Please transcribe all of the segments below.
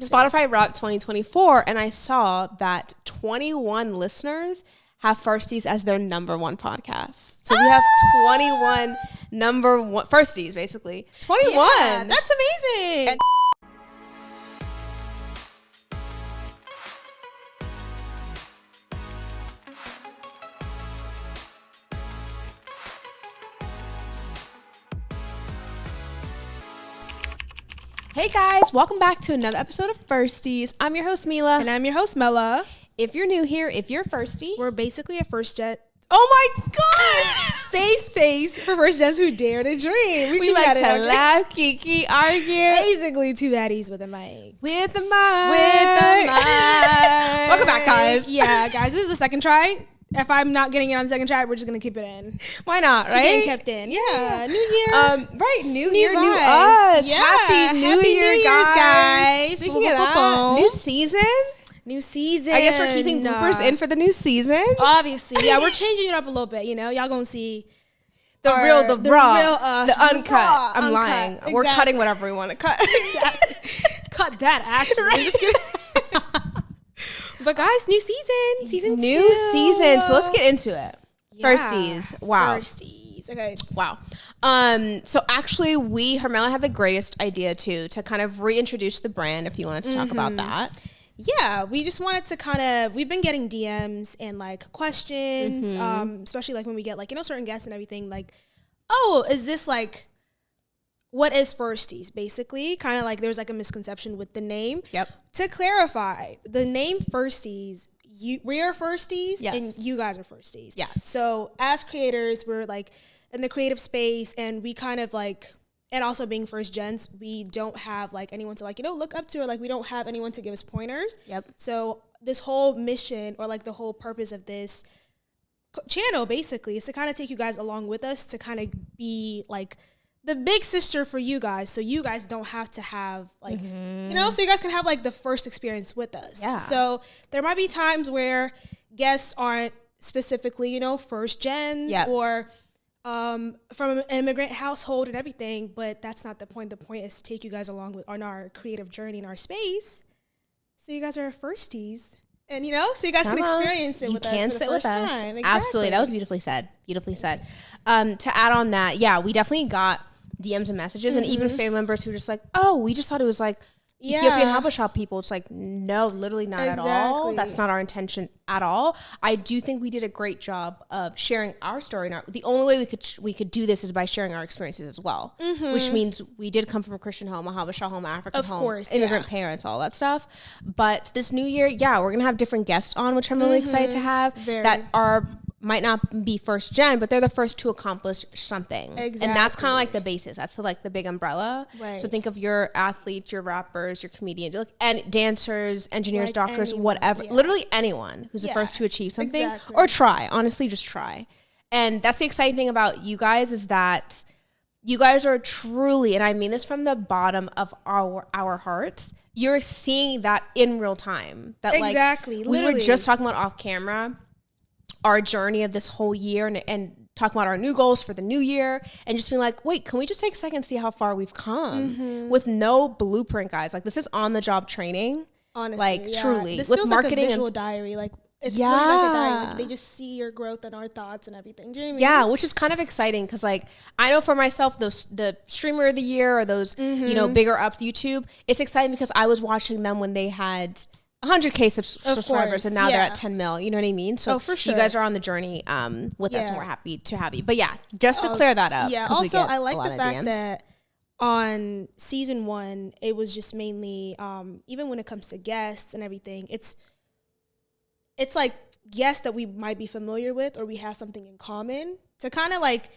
Spotify Wrapped 2024, and I saw that 21 listeners have Firsties as their number one podcast. So we have 21 number one Firsties, basically. 21. Yeah, that's amazing. And hey guys, welcome back to another episode of Firsties. I'm your host Mila. And I'm your host Mela. If you're new here, if you're Firstie, we're basically a first gen. Oh my God! Safe space for first gens who dare to dream. We like to laugh, kiki, argue. Basically two baddies with a mic. With the mic. Welcome back, guys. Yeah, guys, this is the second try. If I'm not getting it on the second try, we're just gonna keep it in. Why not, right? Getting kept in. Yeah. New year. Right. New year, new us. Yeah. Happy New Year, guys. Speaking of that, new season. New season. I guess we're keeping bloopers in for the new season. Obviously, yeah, we're changing it up a little bit. You know, y'all gonna see the raw, the uncut. Raw, I'm lying. Exactly. We're cutting whatever we want to cut. Exactly. Cut that. Actually, right. I'm just kidding. But guys, new season, new season. So let's get into it. Yeah. Firsties. Wow. Firsties. Okay. Wow. So actually, Hermela had the greatest idea too to kind of reintroduce the brand. If you wanted to talk about that. Yeah, we just wanted to we've been getting DMs and like questions, especially like when we get like, you know, certain guests and everything like, oh, is this like, what is Firsties? Basically, kind of like there's like a misconception with the name. Yep. To clarify, the name Firsties, we are Firsties, yes, and you guys are Firsties. Yes. So as creators, we're like in the creative space, and we kind of like, and also being first gens, we don't have like anyone to like, you know, look up to, or like we don't have anyone to give us pointers. Yep. So this whole mission, or like the whole purpose of this channel basically is to kind of take you guys along with us to kind of be like the big sister for you guys, so you guys don't have to have like, you know, so you guys can have like the first experience with us. Yeah. So there might be times where guests aren't specifically, you know, first gens, yep, or from an immigrant household and everything, but that's not the point. The point is to take you guys along with on our creative journey in our space, so you guys are Firsties. And, you know, so you guys can experience it with us for the first time. Exactly. Absolutely. That was beautifully said. Beautifully said. To add on that, yeah, we definitely got DMs and messages, and even family members who were just like, oh, we just thought it was like Ethiopian Habesha people. It's like, no, literally not at all. That's not our intention at all. I do think we did a great job of sharing our story. And the only way we could do this is by sharing our experiences as well, which means we did come from a Christian home, a Habesha home, African home, course, immigrant parents, all that stuff. But this new year, yeah, we're going to have different guests on, which I'm really excited to have, that might not be first gen, but they're the first to accomplish something. Exactly. And that's kind of like the basis. That's like the big umbrella. Right. So think of your athletes, your rappers, your comedians, and dancers, engineers, like doctors, anyone, whatever. Yeah. Literally anyone who's the first to achieve something or try. Honestly, just try. And that's the exciting thing about you guys, is that you guys are truly, and I mean this from the bottom of our hearts, you're seeing that in real time. That like we were just talking about off camera, our journey of this whole year, and talking about our new goals for the new year, and just being like, wait, can we just take a second and see how far we've come with no blueprint, guys? Like, this is on the job training. Honestly, like truly, this with feels marketing like a visual diary. Like, it's like a diary. Like, they just see your growth and our thoughts and everything. Do you know what I mean? Yeah, which is kind of exciting, because like I know for myself, the streamer of the year, or those you know, bigger up YouTube, it's exciting because I was watching them when they had 100K subscribers, and now they're at 10 mil. You know what I mean? So for sure, you guys are on the journey with us, and we're happy to have you. But yeah, just to clear that up. Yeah. Also, I like the fact that on season 1, it was just mainly even when it comes to guests and everything, it's like guests that we might be familiar with, or we have something in common, to kind of like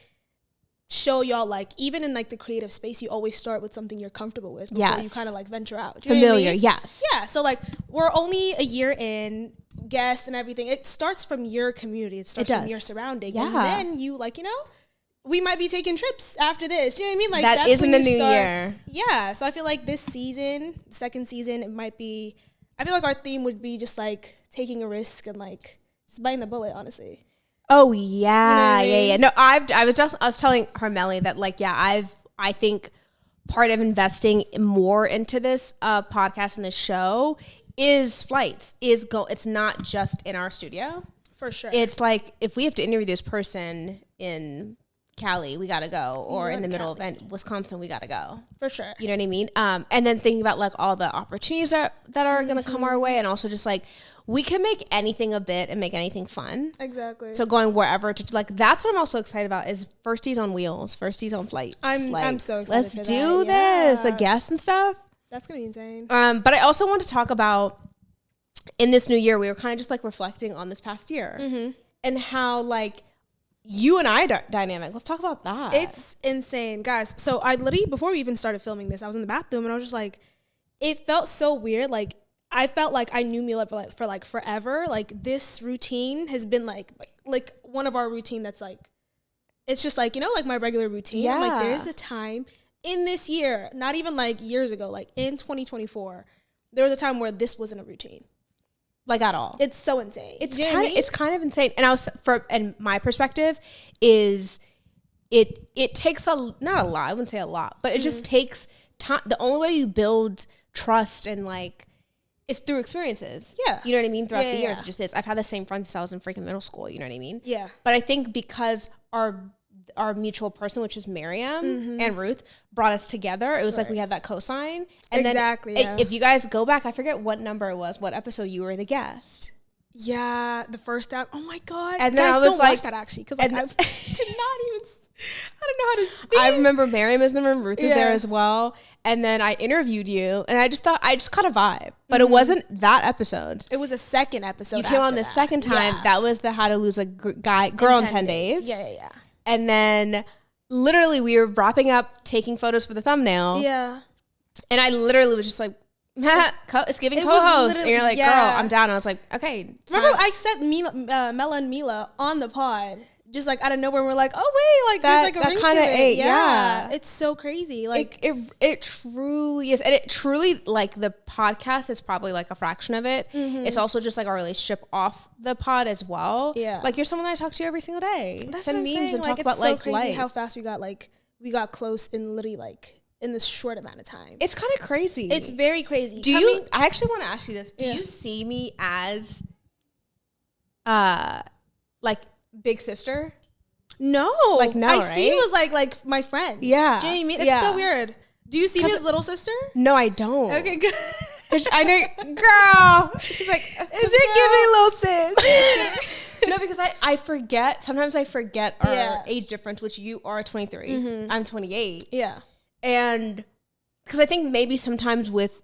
show y'all, like, even in like the creative space, you always start with something you're comfortable with before you kind of like venture out. Do you know what I mean? Yes. Yeah. So like, we're only a year in, guests and everything. It starts from your community. It starts from your surrounding. Yeah. And then you, like, you know, we might be taking trips after this. You know what I mean? Like, that is in the new year. Yeah. So I feel like this season, second season, it might be, I feel like our theme would be just like taking a risk and like just biting the bullet, honestly. Oh yeah, you know what I mean? Yeah. No, I was telling Hermeli that, like, yeah, I think part of investing more into this podcast and this show is flights. It's not just in our studio. For sure. It's like, if we have to interview this person in Cali, we gotta go, or in the middle of Wisconsin, we gotta go. For sure. You know what I mean? And then thinking about like all the opportunities that are gonna come our way, and also just like, we can make anything a bit and make anything fun. Exactly. So going wherever to, like, that's what I'm also excited about is Firsties on wheels, Firsties on flights. I'm so excited. Let's do this. The guests and stuff. That's gonna be insane. But I also want to talk about, in this new year, we were kind of just like reflecting on this past year and how like you and I dynamic. Let's talk about that. It's insane, guys. So I literally, before we even started filming this, I was in the bathroom and I was just like, it felt so weird. Like, I felt like I knew Mila for like forever. Like, this routine has been like one of our routine that's like, it's just like, you know, like my regular routine. Yeah. Like, there's a time in this year, not even like years ago, like in 2024, there was a time where this wasn't a routine. Like, at all. It's so insane. It's kind of insane. And my perspective is it takes not a lot, I wouldn't say a lot, but it just takes time. The only way you build trust and like, it's through experiences. Yeah. You know what I mean? Throughout the years, yeah. it just is. I've had the same friends since I was in freaking middle school. You know what I mean? Yeah. But I think because our mutual person, which is Miriam and Ruth, brought us together. It was like we had that cosign. And exactly. Then if you guys go back, I forget what number it was, what episode you were the guest. Yeah, the first time. Oh my god! And guys, then I was don't like, watch that actually, because like, I did not even. I don't know how to speak. I remember Miriam was in the room, Ruth was there as well, and then I interviewed you, and I just caught a vibe, but it wasn't that episode. It was a second episode. You came on the second time. Yeah. That was the how to lose a girl in 10 days. Yeah. And then literally we were wrapping up taking photos for the thumbnail. Yeah. And I literally was just like, it's giving co-host. And you're like, girl, I'm down. I was like, okay. Remember I said Mela and Mila on the pod, just like out of nowhere. We're like, oh wait, like there's like a ring to it. Yeah. It's so crazy. Like it truly is. And it truly, like, the podcast is probably like a fraction of it. It's also just like our relationship off the pod as well. Yeah. Like, you're someone that I talk to every single day. That's Send what I'm memes saying. and like, talk about it's so like crazy life. how fast we got close in literally like in this short amount of time. It's kind of crazy. It's very crazy. I actually want to ask you this. Do you see me as like big sister? No. Like, no, I see you as like my friend. Yeah. Do you know what I mean? It's so weird. Do you see me as little sister? No, I don't. Okay, good. I know, girl. She's like, is it giving little sis? No, because I forget. Sometimes I forget our age difference, which you are 23. I'm 28. Yeah. And because I think maybe sometimes with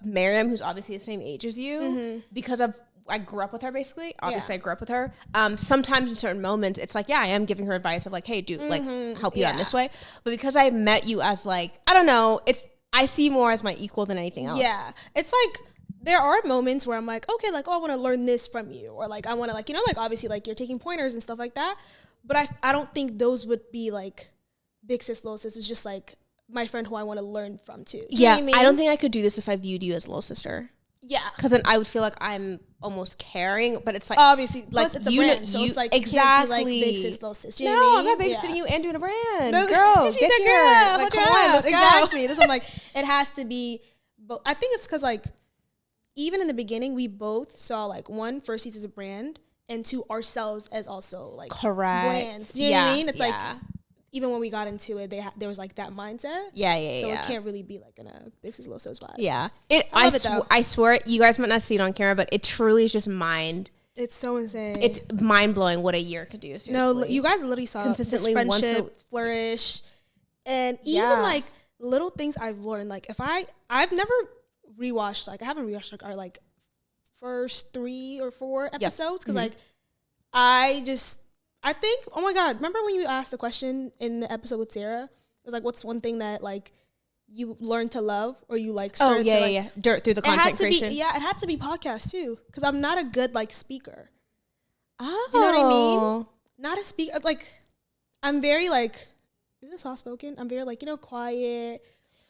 Miriam, who's obviously the same age as you, because I grew up with her basically. Obviously, I grew up with her. Sometimes in certain moments, it's like, I am giving her advice of like, hey, dude, like, help you out in this way. But because I met you as like, I don't know, I see more as my equal than anything else. Yeah. It's like, there are moments where I'm like, okay, like, oh, I want to learn this from you. Or like, I want to like, you know, like obviously like you're taking pointers and stuff like that. But I don't think those would be like big sis, little sis. It's just like my friend who I want to learn from too. Do you know what I mean? I don't think I could do this if I viewed you as a little sister. Yeah. Because then I would feel like I'm almost caring, but it's like, obviously, like, plus it's a brand, so it's like, exactly. Can't be like big sis, little sis. You know what I mean? I'm not babysitting you and doing a brand. Girl, get here. Like, come on, let's go. Exactly. This one, like, it has to be, I think it's because, like, even in the beginning, we both saw, like, one, Firsties as a brand, and two, ourselves as also, like, brands. You know what I mean? It's like, even when we got into it, there was like that mindset. Yeah. So it can't really be like in a big sis, little sis vibe. Yeah. I swear, you guys might not see it on camera, but it truly is just mind. It's so insane. It's mind blowing what a year could do. Seriously. No, you guys literally saw consistently this friendship flourish, and even like little things I've learned. Like I've never rewatched. Like I haven't rewatched like our like first 3 or 4 episodes because like I think, oh my God, remember when you asked the question in the episode with Sarah? It was like, what's one thing that like you learned to love or you like started to like... Dirt through the content creation. it had to be podcasts too, because I'm not a good like speaker. Oh. Do you know what I mean? Not a speaker. Like, I'm very like, is this soft spoken? I'm very like, you know, quiet.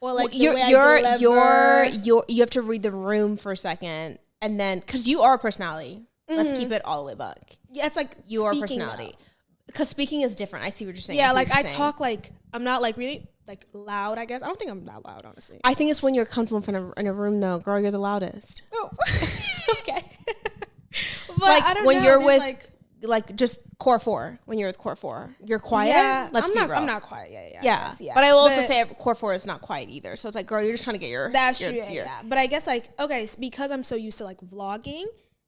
Or like you have to read the room for a second. And then, because you are a personality. Let's keep it all the way back. Yeah, it's like you are a personality. Because speaking is different. I see what you're saying. Yeah, like I talk like I'm not like really like loud, I guess. I don't think I'm that loud, honestly. I think it's when you're comfortable in a room, though. Girl, you're the loudest. Oh, okay. But like I don't when know, you're with like just core 4. When you're with core 4, you're quiet. Yeah, Let's be real. I'm not quiet. Yeah. But I will also say core 4 is not quiet either. So it's like, girl, you're just trying to get your. That's true. Yeah. But I guess like okay, because I'm so used to like vlogging,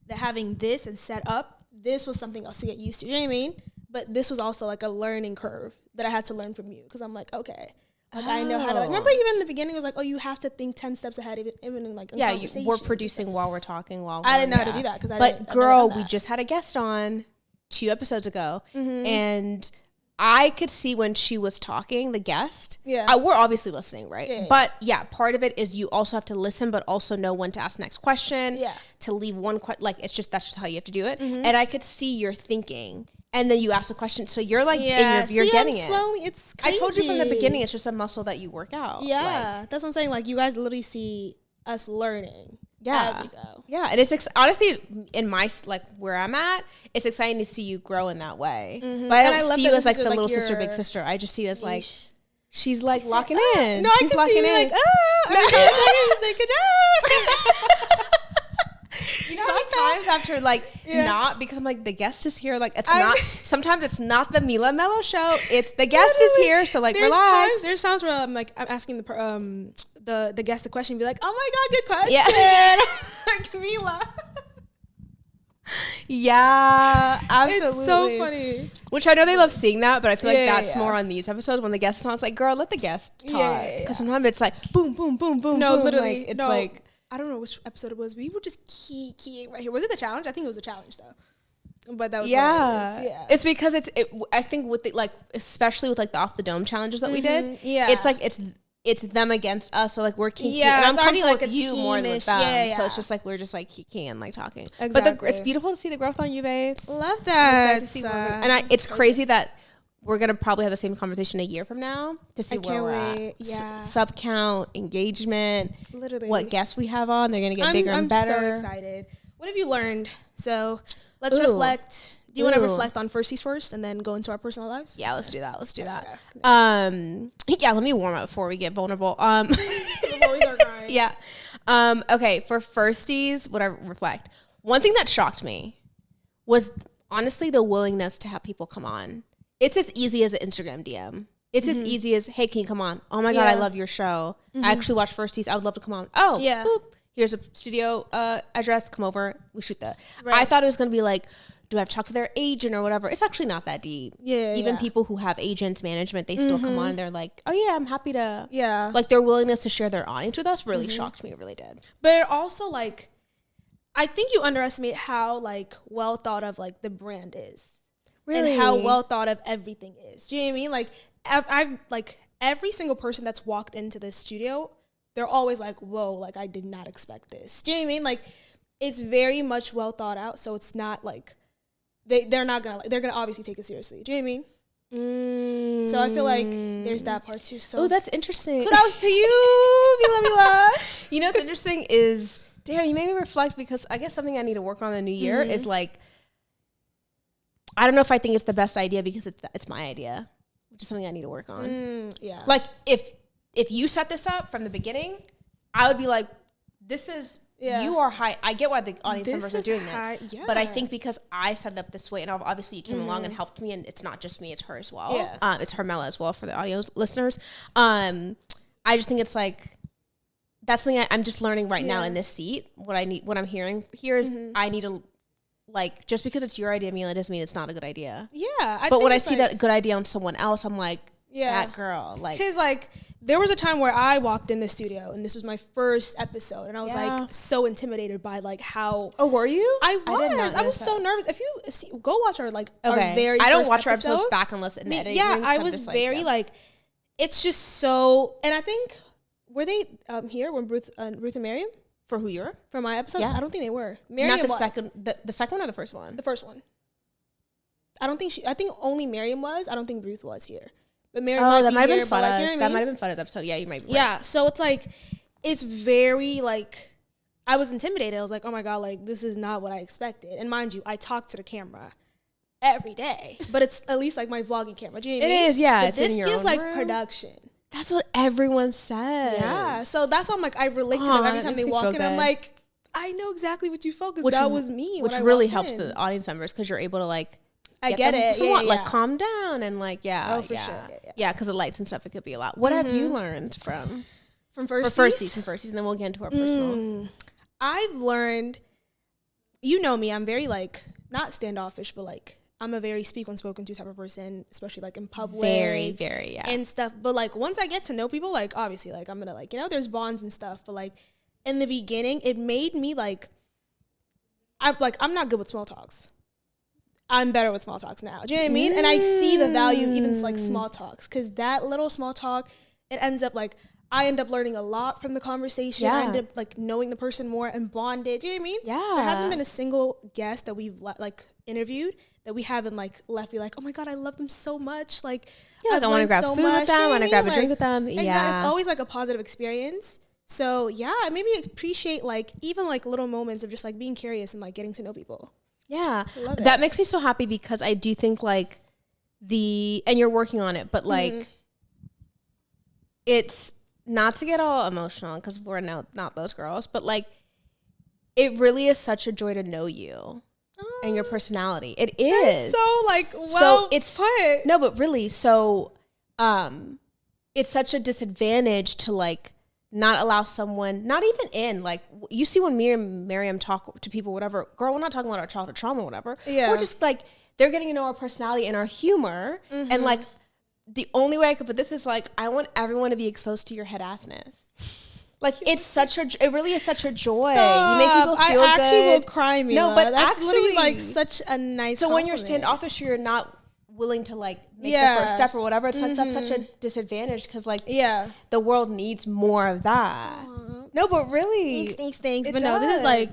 that having this and set up, this was something else to get used to. You know what I mean? But this was also like a learning curve that I had to learn from you because I'm like, okay. Like I know how to. Like, remember, even in the beginning, it was like, oh, you have to think 10 steps ahead, even in like we're producing while we're talking. I didn't know how to do that because we just had a guest on 2 episodes ago, and I could see when she was talking, the guest. Yeah, we're obviously listening, right? Yeah. But part of it is you also have to listen, but also know when to ask the next question. Yeah, to leave one question. Like that's just how you have to do it. And I could see your thinking. And then you ask a question, so you're like, you're getting it. Slowly, it's crazy. I told you from the beginning, it's just a muscle that you work out. Yeah, like, that's what I'm saying. Like, you guys literally see us learning as we go. Yeah, and it's honestly, in my, like, where I'm at, it's exciting to see you grow in that way. But I don't see you as, like, the little sister, big sister. I just see you as, like, she's like, locking in. No, she's locking in. Like, like, good job. You know how many times after not because I'm like the guest is here, like it's not. Sometimes it's not the Mila Mello show. It's the guest is here, so like relax. There's times where I'm asking the guest the question, and be like, oh my god, good question, like Mila. Yeah, absolutely. It's so funny. Which I know they love seeing that, but I feel like that's more on these episodes when the guest is on. It's like, girl, let the guest talk, because sometimes it's like boom, boom, boom, boom. No, boom. literally, like, it's like. I don't know which episode it was. We were just keying right here. Was it the challenge? I think it was the challenge though. But that was hilarious. Yeah. It's because I think with the, like, especially with like the off the dome challenges that we did. Yeah. It's like it's them against us. So like we're keying. Yeah. And I'm comfortable like with you more than with them. Yeah. So it's just like we're just like keying and like talking. Exactly. But it's beautiful to see the growth on you, babes. Love that. It's crazy that we're going to probably have the same conversation a year from now to see where we're at. Yeah. Sub count, engagement, literally. What guests we have on. They're going to get bigger and better. I'm so excited. What have you learned? So let's reflect. Do you want to reflect on Firsties first and then go into our personal lives? Yeah, let's do that. Okay. Let me warm up before we get vulnerable. Before we start crying. Yeah. Okay, for Firsties, what I reflect. One thing that shocked me was honestly the willingness to have people come on. It's as easy as an Instagram DM. It's as easy as, hey, can you come on? Oh my God, I love your show. I actually watch Firsties. I would love to come on. Oh, yeah. Boop. Here's a studio address. Come over. We shoot that. Right. I thought it was going to be like, do I have to talk to their agent or whatever? It's actually not that deep. Yeah. Even people who have agents, management, they still come on and they're like, oh yeah, I'm happy to. Yeah. Like their willingness to share their audience with us really shocked me. It really did. But it also like, I think you underestimate how like well thought of like the brand is. Really? And how well thought of everything is. Do you know what I mean? Like I've like every single person that's walked into this studio, they're always like, whoa, like I did not expect this. Do you know what I mean? Like it's very much well thought out. So it's not like they're gonna obviously take it seriously. Do you know what I mean? So I feel like there's that part too. So that's interesting. Kudos to you, Mila. You know what's interesting is, damn, you made me reflect because I guess something I need to work on in the new year is like, I don't know if I think it's the best idea because it's my idea, which is something I need to work on. Yeah. Like if you set this up from the beginning, I would be like, this is, you are high. I get why the audience members are doing that. Yeah. But I think because I set it up this way, and obviously you came along and helped me, and it's not just me, it's her as well. Yeah. It's Hermela as well for the audio listeners. I just think it's like, that's something I'm just learning right now in this seat. What I'm hearing here is I need to, like, just because it's your idea, Mila, doesn't mean it's not a good idea. Yeah. But when I see that good idea on someone else, I'm like, that girl. Like, because, like, there was a time where I walked in the studio, and this was my first episode, and I was, like, so intimidated by, like, how... Oh, were you? I was so nervous. If you go watch our, like, our very first I don't watch our episodes back unless in editing. Yeah, I was very, like, it's just so... And I think, were they here when Ruth and Miriam? For who you're? For my episode? Yeah. I don't think they were. Miriam Not the second one or the first one? The first one. I think only Miriam was. I don't think Ruth was here. But Miriam that might have been fun. That might have been fun episode. Yeah, you might be right. Yeah, so it's like, it's very like, I was intimidated. I was like, oh my God, like this is not what I expected. And mind you, I talk to the camera every day, but it's at least like my vlogging camera. Do you know what I mean? It is, yeah. But this feels like production. That's what everyone says. Yeah. So that's why I'm like, I relate to them every time they walk in. I'm like, I know exactly what you felt because that was me. Which really helps the audience members because you're able to like, I get it. Somewhat like calm down and like, Oh, for sure. Yeah, because of lights and stuff, it could be a lot. What have you learned from Firsties? From Firsties, and then we'll get into our personal. I've learned, you know me, I'm very like, not standoffish, but like, I'm a very speak when spoken to type of person, especially like in public. Very, and stuff. But like, once I get to know people, like, obviously, like, I'm gonna like, you know, there's bonds and stuff. But like, in the beginning, it made me like, I'm not good with small talks. I'm better with small talks now. Do you know what I mean? And I see the value even like small talks, because that little small talk, it ends up like, I end up learning a lot from the conversation. I end up like knowing the person more and bonded. Do you know what I mean? Yeah. There hasn't been a single guest that we've like interviewed that we haven't like left be like, oh my God, I love them so much. Like, I want to grab food with them. I want to grab a drink with them. Exactly. Yeah. It's always like a positive experience. So yeah, it made me appreciate like even like little moments of just like being curious and like getting to know people. Yeah. That makes me so happy because I do think like and you're working on it, but like it's not to get all emotional because we're not those girls, but like it really is such a joy to know you and your personality. It is so like put. No, but really, so it's such a disadvantage to like not allow someone, not even in like, you see when me and Miriam talk to people, whatever, girl, we're not talking about our childhood trauma, whatever. Yeah. We're just like, they're getting to know our personality and our humor. And like, the only way I could put this is like, I want everyone to be exposed to your head assness. Like, it really is such a joy. Stop. You make people feel good. I actually will cry, Mila. No, but that's actually, literally like such a nice So compliment. when you're standoffish, you're not willing to like make the first step or whatever. It's like, that's such a disadvantage because like, the world needs more of that. Stop. No, but really. Thanks. But no, this is like,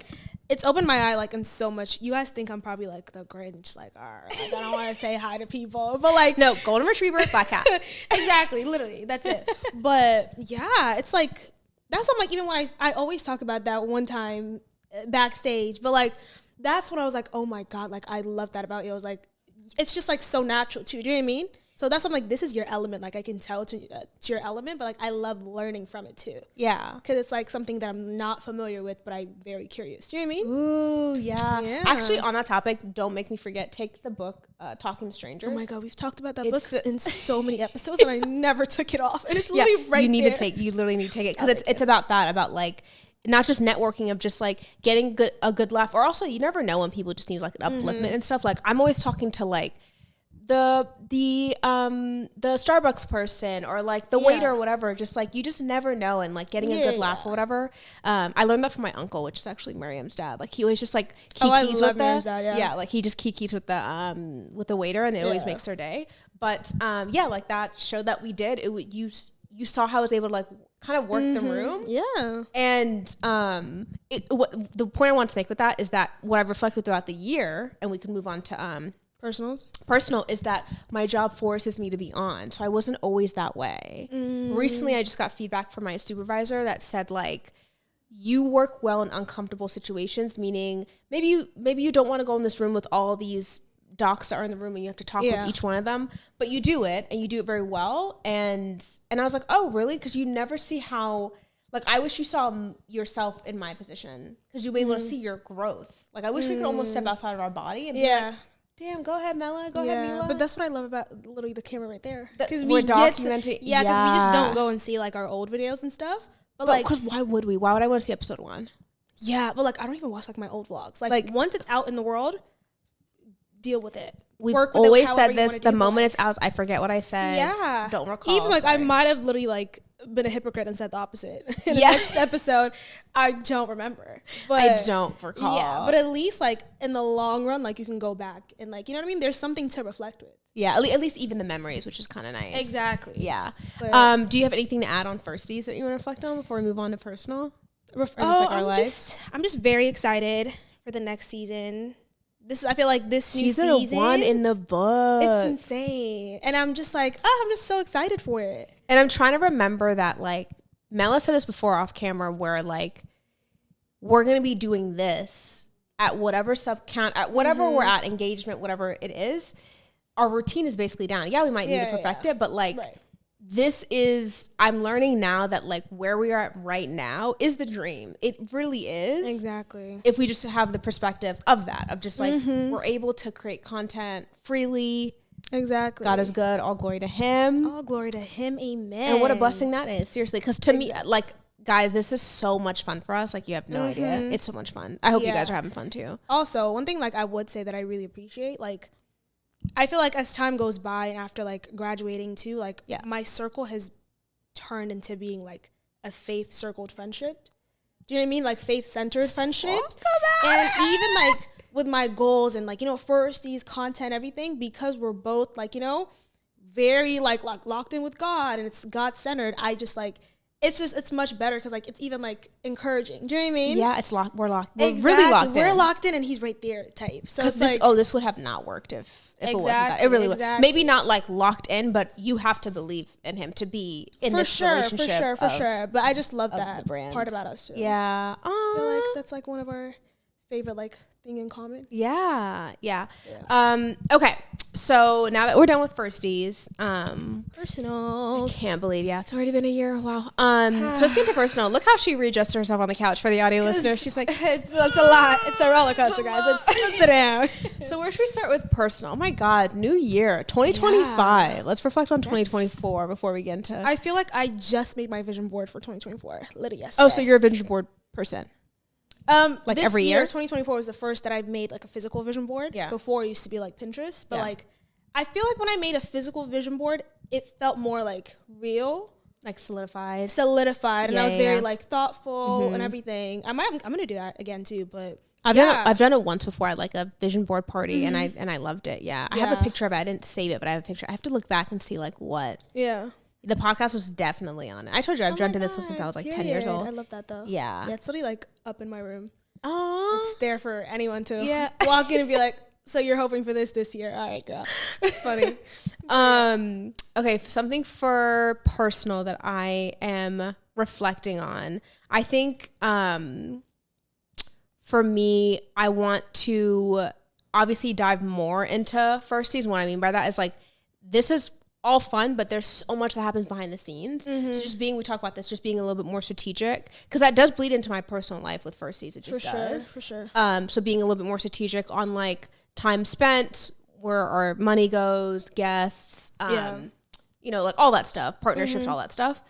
it's opened my eye like in so much. You guys think I'm probably like the Grinch, like, all right, like, I don't want to say hi to people, but like, no, golden retriever, black cat. Exactly, literally, that's it. But yeah, it's like, that's what I'm like, even when I always talk about that one time backstage, but like, that's when I was like, oh my God, like, I love that about you. I was like, it's just like so natural too. Do you know what I mean? So that's what I'm like, this is your element. Like I can tell it's your element, but like I love learning from it too. Yeah. Because it's like something that I'm not familiar with, but I'm very curious. Do you know what I mean? Ooh, yeah. Actually, on that topic, don't make me forget, take the book, Talking to Strangers. Oh my God, we've talked about that book in so many episodes and I never took it off. And it's literally right there. You literally need to take it because it's about that, about like, not just networking, of just like getting a good laugh, or also you never know when people just need like an upliftment and stuff. Like I'm always talking to like the Starbucks person or like the waiter or whatever, just like you just never know, and like getting a good laugh or whatever. I learned that from my uncle, which is actually Miriam's dad. Like he always just like kikis with dad, like he just kikis with the waiter, and it always makes their day. But like that show that we did, you saw how I was able to like kind of work the room. Yeah. And the point I want to make with that is that what I've reflected throughout the year, and we can move on to personal, is that my job forces me to be on. So I wasn't always that way. Recently, I just got feedback from my supervisor that said like, you work well in uncomfortable situations, meaning maybe you don't want to go in this room with all these docs that are in the room and you have to talk with each one of them, but you do it and you do it very well. And I was like, oh really? Because you never see how, like, I wish you saw yourself in my position, because you'll be able to see your growth. Like I wish we could almost step outside of our body and be like, damn, go ahead, Mela. Go ahead, Mila. But that's what I love about literally the camera right there. Because we documenting. Because we just don't go and see like our old videos and stuff. But like, because why would we? Why would I want to see episode 1? Yeah, but like I don't even watch like my old vlogs. Like once it's out in the world, deal with it. We've always said this. The moment it's out, I forget what I said. Yeah, don't recall. Even like I might have literally like been a hypocrite and said the opposite in the next episode. I don't remember. But I don't recall. Yeah, but at least like in the long run, like you can go back and like, you know what I mean? There's something to reflect with. Yeah, at least even the memories, which is kind of nice. Exactly. Yeah. But, do you have anything to add on Firsties that you want to reflect on before we move on to personal? I'm just very excited for the next season. I feel like this new season, season 1 in the book. It's insane. And I'm just like, I'm just so excited for it. And I'm trying to remember that, like, Mela said this before off camera, where, like, we're going to be doing this at whatever sub-count, at whatever we're at, engagement, whatever it is. Our routine is basically down. Yeah, we might need to perfect it, but, like, I'm learning now that like where we are at right now is the dream. It really is. Exactly. If we just have the perspective of that, of just like, we're able to create content freely. Exactly. God is good. All glory to him. All glory to him. Amen. And what a blessing that is. Seriously. Because to me, like, guys, this is so much fun for us. Like, you have no idea. It's so much fun. I hope you guys are having fun too. Also, one thing like I would say that I really appreciate, like, I feel like as time goes by and after like graduating too, like my circle has turned into being like a faith circled friendship. Do you know what I mean? Like faith centered friendships. And even like with my goals and like, you know, firsties, content, everything, because we're both like, you know, very like locked in with God and it's God centered. I just like, it's much better because like it's even like encouraging. Do you know what I mean? Yeah, it's locked. We're locked. We're really locked in. We're locked in and he's right there type. So it's this, like, this would have not worked if it wasn't that. It really would. Maybe not like locked in, but you have to believe in him to be in this relationship. For sure. But I just love that part about us too. Yeah. I feel like that's like one of our favorite like thing in common. Yeah. Okay. So now that we're done with firsties, personal. I can't believe, it's already been a year. Wow. So let's get to personal. Look how she readjusted herself on the couch for the audio listener. She's like, it's a lot. It's a roller coaster, guys. Let's sit down. So where should we start with personal? Oh my God, new year, 2025. Yeah. Let's reflect on 2024 before we get into. I feel like I just made my vision board for 2024. Literally yesterday. Oh, so you're a vision board person. Like this every year, 2024 was the first that I've made like a physical vision board. Yeah. Before it used to be like Pinterest, but like I feel like when I made a physical vision board, it felt more like real, like solidified, and I was very like thoughtful and everything. I'm gonna do that again too, but I've done it once before at like a vision board party and I loved it. Yeah, I have a picture of it. I didn't save it, but I have a picture. I have to look back and see like what. Yeah. The podcast was definitely on it. I told you I've dreamt of this since I was like 10 years old. I love that though. Yeah. Yeah, it's literally like up in my room. Oh. It's there for anyone to walk in and be like, so you're hoping for this year. All right, girl. It's funny. Okay, something for personal that I am reflecting on. I think for me, I want to obviously dive more into firsties. What I mean by that is like, this is all fun, but there's so much that happens behind the scenes. So just we talk about this, just being a little bit more strategic, because that does bleed into my personal life with firsties. It just does. For sure. So being a little bit more strategic on like time spent, where our money goes, guests, you know, like all that stuff, partnerships, all that stuff.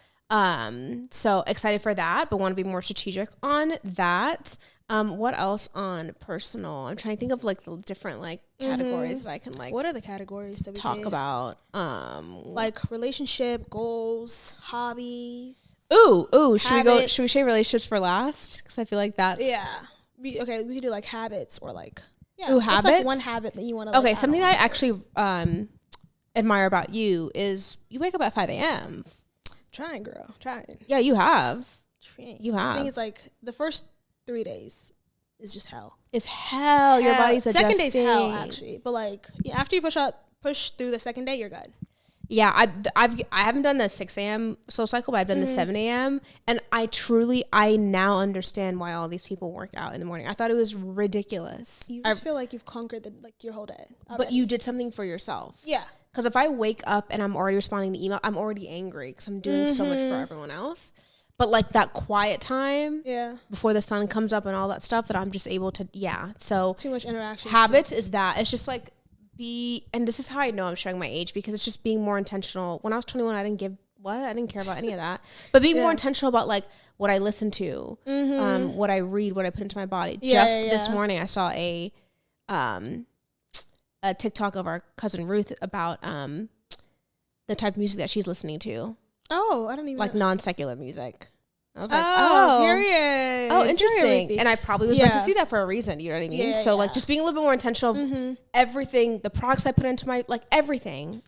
So excited for that, but want to be more strategic on that. What else on personal? I'm trying to think of like the different like categories that I can like. What are the categories that we talk about? Like relationship, goals, hobbies. Ooh. Should we say relationships for last? Because I feel like that's we could do like habits or like habits. Like one habit that you want to. Okay, something that I actually admire about you is you wake up at 5 a.m. Trying, girl, trying. Yeah, you have. You have. I think it's like the first 3 days is just hell. It's hell. Your body's adjusting. Second day's hell, actually. But like, after you push through the second day, you're good. Yeah, I haven't done the 6 a.m. soul cycle, but I've done the 7 a.m. And I now understand why all these people work out in the morning. I thought it was ridiculous. You just feel like you've conquered your whole day. Already. But you did something for yourself. Yeah. Because if I wake up and I'm already responding to email, I'm already angry because I'm doing so much for everyone else. But like that quiet time before the sun comes up and all that stuff that I'm just able to, So it's too much interaction. Habits is that. It's just like and this is how I know I'm showing my age, because it's just being more intentional. When I was 21, I didn't care about any of that. But being more intentional about like what I listen to, what I read, what I put into my body. This morning I saw a TikTok of our cousin Ruth about the type of music that she's listening to. Oh, I don't even like know. Non-secular music. I was like, period. Oh, interesting. And I probably was meant to see that for a reason. You know what I mean? Yeah, so like just being a little bit more intentional of everything, the products I put into my, like everything.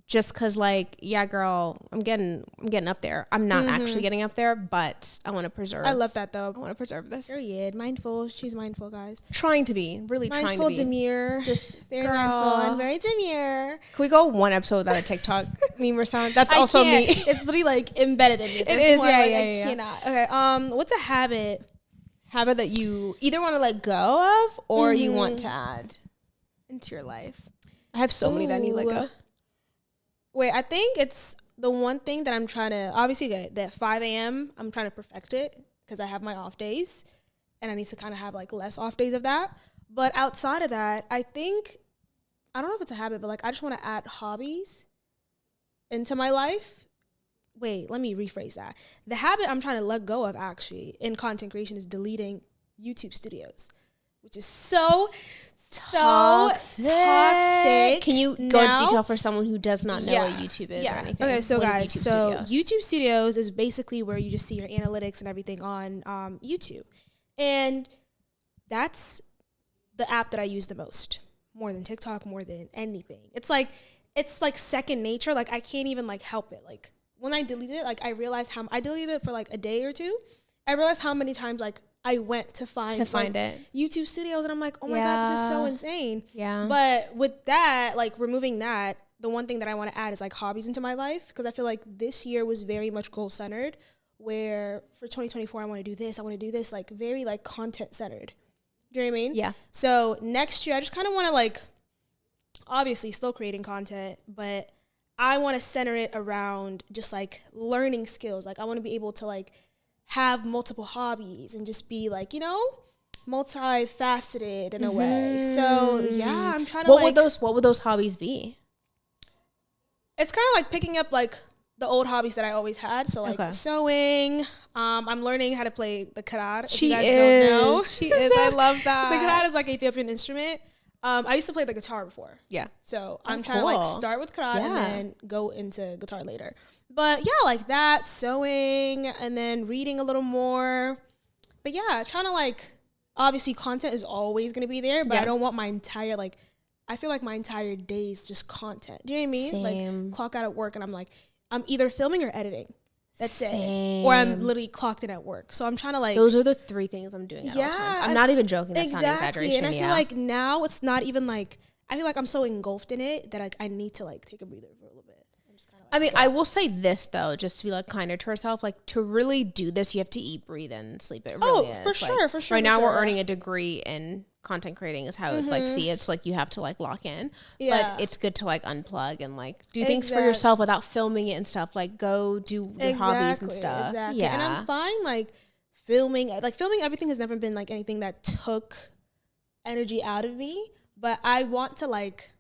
Just cause like, girl, I'm getting up there. I'm not actually getting up there, but I want to preserve. I love that though. I want to preserve this. Period. Mindful. She's mindful, guys. Trying to be. Really mindful, trying to be. Demure. Just very mindful and very demure. Can we go one episode without a TikTok meme or sound? That's also me. It's literally like embedded in me. It is, I cannot. Okay, what's a habit? Habit that you either want to let go of or you want to add into your life? I have so many that I need to let go. Wait, I think it's the one thing that I'm trying to, obviously that 5 a.m., I'm trying to perfect it because I have my off days and I need to kind of have like less off days of that. But outside of that, I think, I don't know if it's a habit, but like I just want to add hobbies into my life. Wait, let me rephrase that. The habit I'm trying to let go of actually in content creation is deleting YouTube studios, which is so toxic. Can you go into detail for someone who does not know what YouTube is or anything? Okay, so what guys, YouTube Studios is basically where you just see your analytics and everything on YouTube. And that's the app that I use the most, more than TikTok, more than anything. It's like second nature. Like I can't even like help it. Like when I deleted it, like I realized I deleted it for like a day or two. I realized how many times like I went to find it YouTube Studios, and I'm like, oh my God, this is so insane. Yeah. But with that, like removing that, the one thing that I want to add is like hobbies into my life, because I feel like this year was very much goal centered, where for 2024 I want to do this, like very like content centered. Do you know what I mean? Yeah. So next year I just kind of want to like, obviously still creating content, but I want to center it around just like learning skills. Like I want to be able to like have multiple hobbies and just be like, you know, multifaceted in a way. So yeah, I'm trying to what would those hobbies be? It's kind of like picking up like the old hobbies that I always had. So like sewing. I'm learning how to play the karar. If you guys don't know. She is. I love that. The karar is like an Ethiopian instrument. I used to play the guitar before. Yeah. So I'm trying to like start with karar and then go into guitar later. But yeah, like that, sewing, and then reading a little more. But yeah, trying to like, obviously content is always going to be there, but I don't want my entire like, I feel like my entire day is just content. Do you know what I mean? Same. Like clock out at work and I'm like, I'm either filming or editing. That's it. Or I'm literally clocked in at work. So I'm trying to like. Those are the three things I'm doing at all times. I'm not even joking. That's not an exaggeration. And I feel like now it's not even like, I feel like I'm so engulfed in it that like I need to like take a breather for a little bit. I mean, I will say this though, just to be like kinder to herself, like to really do this, you have to eat, breathe, and sleep. It really is. For sure. Right now, we're earning a degree in content creating, is how it's like. See, it's like you have to like lock in, but it's good to like unplug and like do things for yourself without filming it and stuff. Like go do your hobbies and stuff. Exactly. Yeah, and I'm fine like filming. Like filming everything has never been like anything that took energy out of me, but I want to like,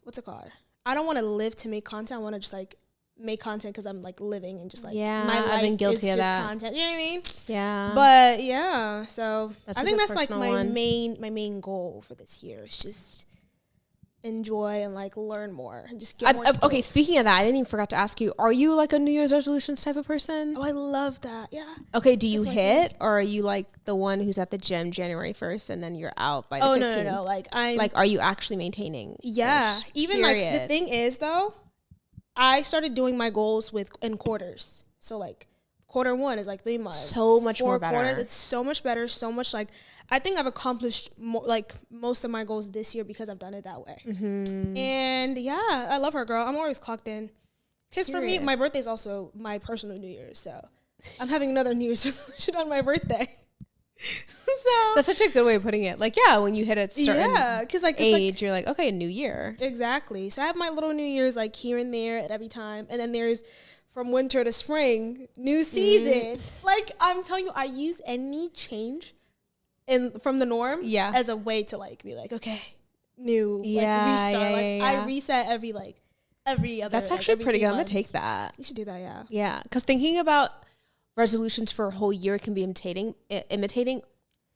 what's it called? I don't want to live to make content. I want to just like make content because I'm like living and just like my life I've been guilty is of just that. Content. You know what I mean? Yeah. But yeah, so I think that's like my main goal for this year is just enjoy and like learn more and just get more skills. Okay, speaking of that, I didn't even forgot to ask you, are you like a New Year's resolutions type of person? Oh, I love that. Yeah. Okay, do you hit or are you like the one who's at the gym January 1st and then you're out by the 15th? No. Like are you actually maintaining? Yeah. Even like the thing is though, I started doing my goals in quarters. So like quarter 1 is like 3 months. So much more better. 4 quarters, it's so much better. So much like, I think I've accomplished most of my goals this year because I've done it that way. Mm-hmm. And yeah, I love her, girl. I'm always clocked in. Because for me, my birthday is also my personal New Year's. So I'm having another New Year's resolution on my birthday. So that's such a good way of putting it. Like, yeah, when you hit a certain like, age, you're like, okay, a new year. Exactly. So I have my little New Year's like here and there at every time. And then there's from winter to spring, new season. Like, I'm telling you, I use any change from the norm as a way to like be like, okay, new, like restart. I reset every other. That's actually pretty good. I'm gonna take that. You should do that, yeah. Yeah, because thinking about resolutions for a whole year can be intimidating.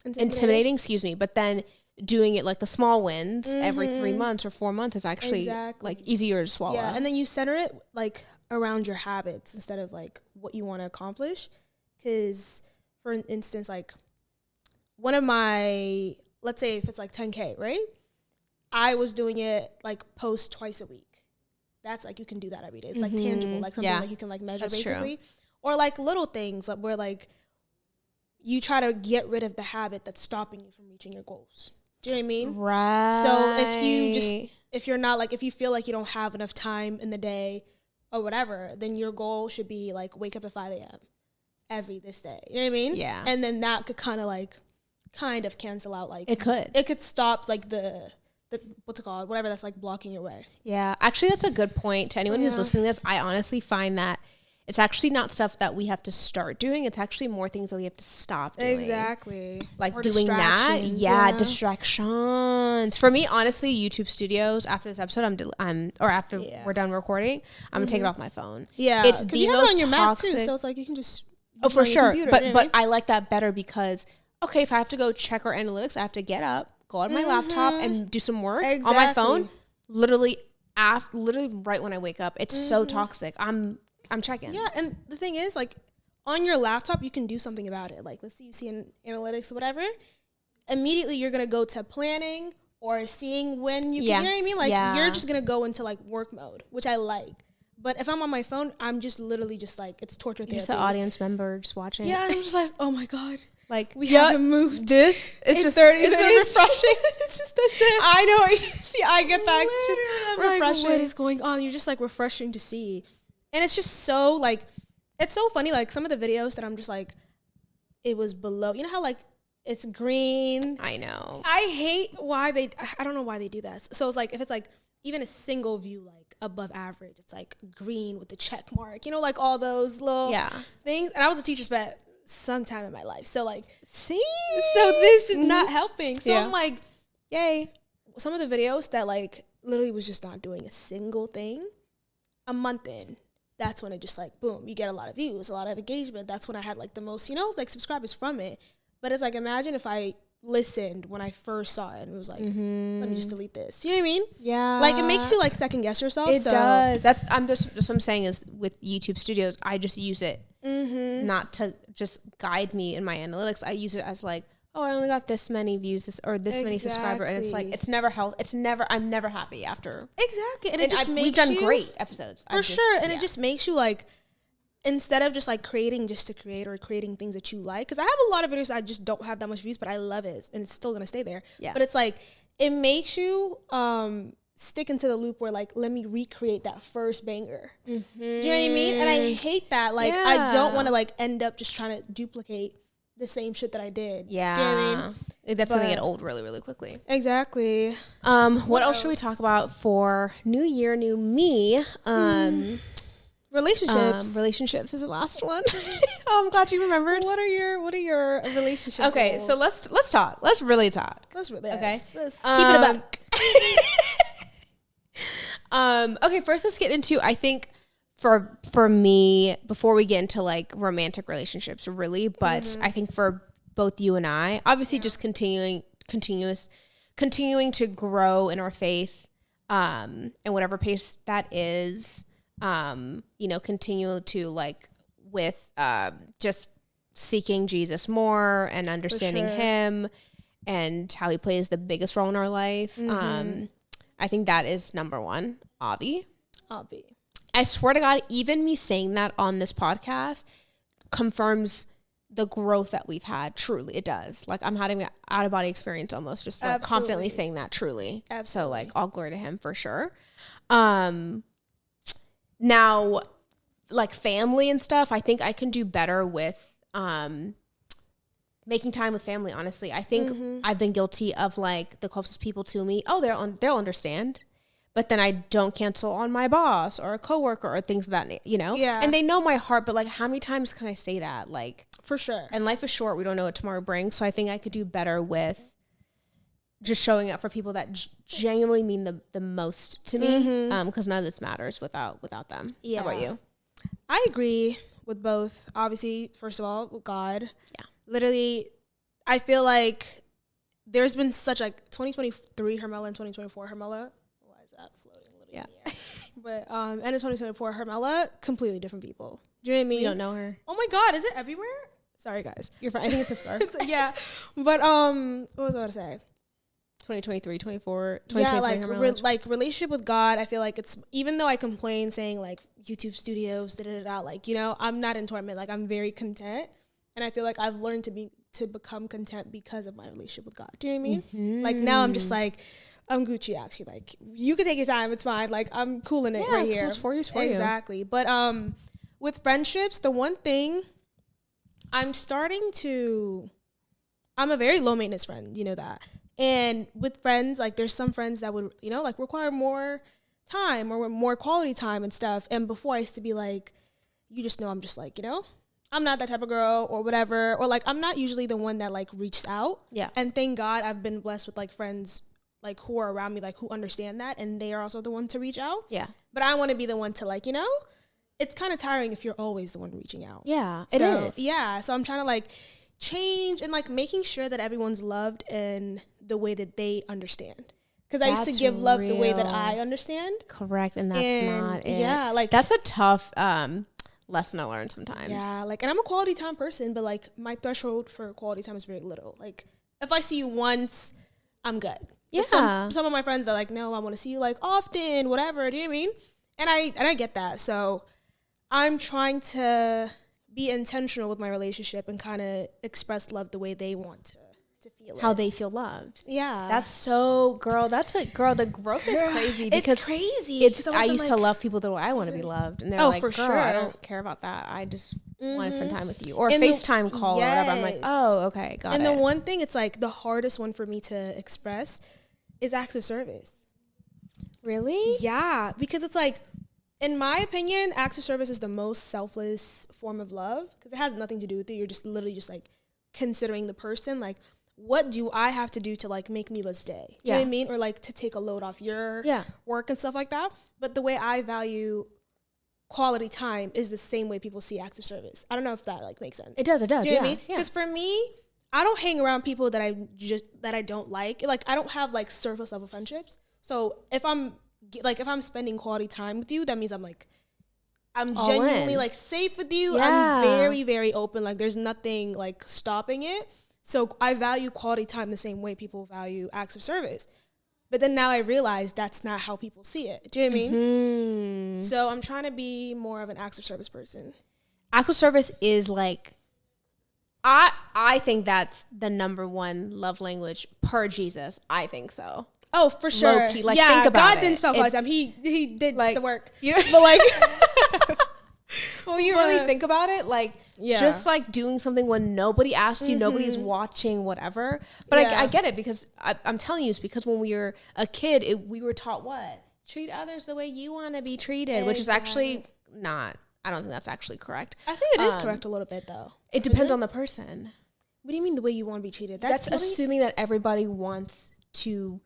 Excuse me, but then doing it like the small wins every 3 months or 4 months is actually like easier to swallow. Yeah, and then you center it like around your habits instead of like what you want to accomplish. Because, for instance, like one of my, let's say if it's like 10K, right? I was doing it like post twice a week. That's like, you can do that every day. It's like tangible, like something like you can like measure. That's basically. True. Or like little things where like you try to get rid of the habit that's stopping you from reaching your goals. Do you know what I mean? Right. So if you feel like you don't have enough time in the day or whatever, then your goal should be like wake up at 5 a.m. this day. You know what I mean? Yeah. And then that could kind of cancel out like it could stop like the what's it called? Whatever that's like blocking your way. Yeah, actually, that's a good point. To anyone who's listening to this, I honestly find that it's actually not stuff that we have to start doing. It's actually more things that we have to stop doing. Exactly. Like or doing that. Yeah, distractions. For me, honestly, YouTube Studios, after this episode, after we're done recording, I'm going to take it off my phone. Yeah. It's the you have most it on your toxic. Mac too, so it's like you can just... Oh, for sure. But I like that better because, okay, if I have to go check our analytics, I have to get up, go on my laptop and do some work on my phone. Literally right when I wake up. It's so toxic. I'm checking. Yeah, and the thing is, like, on your laptop, you can do something about it. Like, let's say you see in analytics or whatever. Immediately, you're going to go to planning or seeing when you can, you know what I mean? Like, you're just going to go into, like, work mode, which I like. But if I'm on my phone, I'm just literally just, like, it's torture therapy. You're just the audience member just watching. Yeah, and I'm just like, oh, my God. Like, we haven't moved. This is just 30 it's minutes. refreshing. It's just that's it. I know. See, I get that. I'm refreshing. Like, what is going on? You're just, like, refreshing to see. And it's just so, like, it's so funny. Like, some of the videos that I'm just, like, it was below. You know how, like, it's green? I know. I hate why I don't know why they do that. So it's, like, if it's, like, even a single view, like, above average, it's, like, green with the check mark. You know, like, all those little things. And I was a teacher's pet sometime in my life. So, like, see? So this is not helping. So I'm, like, yay. Some of the videos that, like, literally was just not doing a single thing, a month in, that's when it just, like, boom, you get a lot of views, a lot of engagement. That's when I had, like, the most, you know, like, subscribers from it. But it's, like, imagine if I listened when I first saw it and it was like, let me just delete this. You know what I mean? Yeah. Like, it makes you, like, second guess yourself. It does. That's what I'm saying is with YouTube Studios, I just use it not to just guide me in my analytics. I use it as, like, oh, I only got this many views or this many subscribers, and it's like I'm never happy after. Exactly, and it just makes we've done great episodes for sure, and it just makes you, like, instead of just, like, creating just to create or creating things that you like, because I have a lot of videos I just don't have that much views, but I love it, and it's still gonna stay there. Yeah, but it's like it makes you stick into the loop where, like, let me recreate that first banger. Do you know what I mean? And I hate that. Like, I don't want to, like, end up just trying to duplicate the same shit that I did. Yeah. Do you know what I mean? That's going to get old really, really quickly. Exactly. What else should we talk about for New Year, New Me? Relationships. Relationships is the last one. Oh, I'm glad you remembered. What are your relationship Okay, goals? so let's talk. Let's really talk. Let's really okay. Let's keep it a buck. Okay, first let's get into, I think for me, before we get into, like, romantic relationships really, but I think for both you and I, obviously just continuing to grow in our faith, and whatever pace that is, you know, continue to, like, with, just seeking Jesus more and understanding him and how he plays the biggest role in our life. I think that is number one. Avi. I swear to God, even me saying that on this podcast confirms the growth that we've had. Truly, it does. Like, I'm having an out-of-body experience almost, just, like, confidently saying that truly. Absolutely. So, like, all glory to him for sure. Now, like, family and stuff, I think I can do better with making time with family, honestly. I think I've been guilty of, like, the closest people to me, they'll understand. But then I don't cancel on my boss or a coworker or things of that, you know? Yeah. And they know my heart, but, like, how many times can I say that? Like, for sure. And life is short. We don't know what tomorrow brings. So I think I could do better with just showing up for people that genuinely mean the most to me. Because none of this matters without them. Yeah. How about you? I agree with both. Obviously, first of all, with God. Yeah. Literally, I feel like there's been such, like, 2023 Hermela and 2024 Hermela. Floating a little in the air. But end of 2024 Hermela, completely different people. Do you know what I mean? You don't know her. Oh my God, is it everywhere? Sorry guys. You're fine. I think it's a scarf. Yeah. But what was I going to say? 2023, 24, 2023. Yeah, like relationship with God, I feel like it's, even though I complain saying, like, YouTube studios, like, you know, I'm not in torment. Like, I'm very content. And I feel like I've learned to become content because of my relationship with God. Do you know what I mean? Like, now I'm just like, I'm Gucci, actually. Like, you can take your time. It's fine. Like, I'm cool in it right here. It's for you. It's for you. Exactly. But with friendships, the one thing I'm starting to I'm a very low maintenance friend, you know that. And with friends, like there's some friends that would, you know, like require more time or more quality time and stuff. And before I used to be like, you just know I'm just like, you know, I'm not that type of girl or whatever. Or like, I'm not usually the one that like reaches out. Yeah. And thank God I've been blessed with like friends like who are around me, like who understand that. And they are also the one to reach out. Yeah. But I want to be the one to like, you know, it's kind of tiring if you're always the one reaching out. Yeah, it is. Yeah. So I'm trying to like change and like making sure that everyone's loved in the way that they understand. Because I used to give love the way that I understand. Correct, and that's not it. Yeah, like that's a tough lesson I learned sometimes. Yeah, like, and I'm a quality time person, but like my threshold for quality time is very little. Like if I see you once, I'm good. Yeah. Some of my friends are like, no, I want to see you like often, whatever. Do you know what I mean? And I get that. So I'm trying to be intentional with my relationship and kind of express love the way they want to feel how they feel loved. Yeah. That's so, girl, the growth is crazy because it's crazy. I used to love people the way I want to be loved. And they're like, for girl, sure. I don't care about that. I just want to spend time with you. Or FaceTime call or whatever. I'm like, oh, okay, got it. And the one thing, it's like the hardest one for me to express is acts of service. Really? Yeah, because it's like, in my opinion, acts of service is the most selfless form of love because it has nothing to do with you. You're just literally just like considering the person. Like, what do I have to do to like make Mila's day? You know what I mean? Or like to take a load off your work and stuff like that. But the way I value quality time is the same way people see acts of service. I don't know if that like makes sense. It does. You know what I mean? Because for me, I don't hang around people that I don't like. Like I don't have like surface level friendships. So if I'm spending quality time with you, that means I'm all genuinely in. Like safe with you. Yeah. I'm very, very open. Like there's nothing like stopping it. So I value quality time the same way people value acts of service. But then now I realize that's not how people see it. Do you know what I mean? Mm-hmm. So I'm trying to be more of an acts of service person. Acts of service is like, I think that's the number one love language per Jesus. I think so. Oh, for sure. Low key. Like, think about God didn't spell quality time. He did like, the work. You know, but like, when you really think about it, like, just like doing something when nobody asks you, nobody's watching, whatever. But I get it because I'm telling you, it's because when we were a kid, we were taught what? Treat others the way you want to be treated, which is actually not. I don't think that's actually correct. I think it is correct a little bit, though. It depends on the person. What do you mean the way you want to be treated? That's assuming that everybody wants to,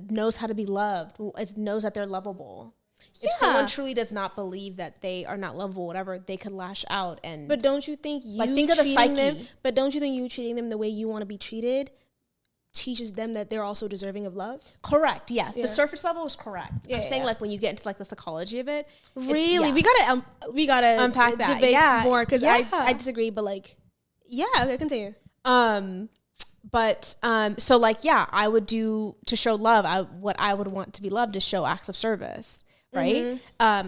knows how to be loved, knows that they're lovable. If someone truly does not believe that they are not lovable, whatever, they could lash out and. But don't you think think of the psyche? But don't you think you treating them the way you want to be treated teaches them that they're also deserving of love? Correct. Yes, the surface level is correct. I'm saying like when you get into like the psychology of it. Really, we gotta unpack that. Debate more because I disagree. But like, okay, continue. But so like I would do to show love. What I would want to be loved is show acts of service. Right.